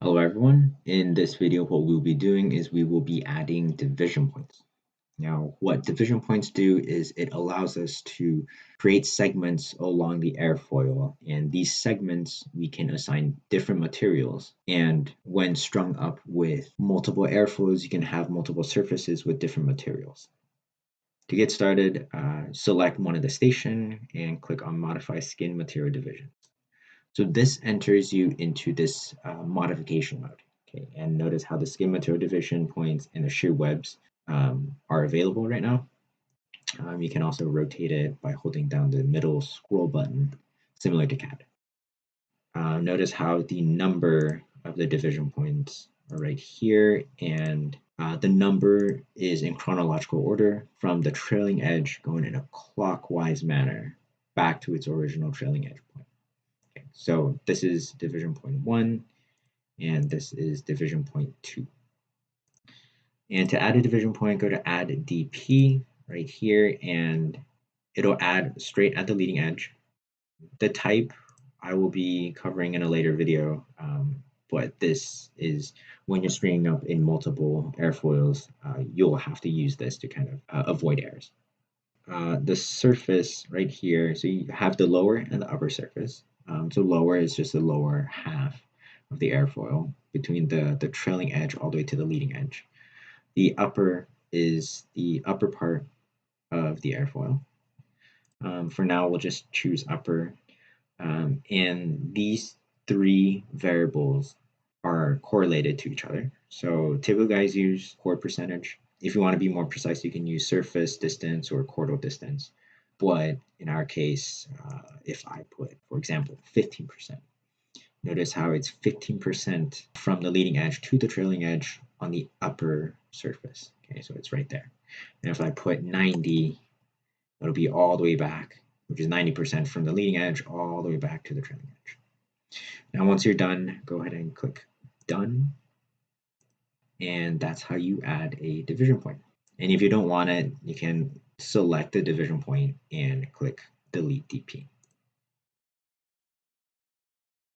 Hello everyone, in this video what we'll be doing is we will be adding division points. Now what division points do is it allows us to create segments along the airfoil, and these segments we can assign different materials, and when strung up with multiple airfoils you can have multiple surfaces with different materials. To get started, select one of the station and click on Modify Skin Material Division. So this enters you into this modification mode. Okay, and notice how the skin material division points and the shear webs are available right now. You can also rotate it by holding down the middle scroll button, similar to CAD. Notice how the number of the division points are right here, and the number is in chronological order from the trailing edge going in a clockwise manner back to its original trailing edge point. Okay, so this is division point 1, and this is division point 2. And to add a division point, go to Add DP right here, and it'll add straight at the leading edge. The type I will be covering in a later video, but this is when you're stringing up in multiple airfoils, you'll have to use this to kind of avoid errors. The surface right here, so you have the lower and the upper surface. So lower is just the lower half of the airfoil between the trailing edge all the way to the leading edge. The upper is the upper part of the airfoil. For now, we'll just choose upper. And these three variables are correlated to each other. So typical guys use chord percentage. If you want to be more precise, you can use surface distance or chordal distance. But in our case, if I put, for example, 15%, notice how it's 15% from the leading edge to the trailing edge on the upper surface. Okay, so it's right there. And if I put 90, it'll be all the way back, which is 90% from the leading edge all the way back to the trailing edge. Now, once you're done, go ahead and click Done. And that's how you add a division point. And if you don't want it, you can select the division point and click Delete DP.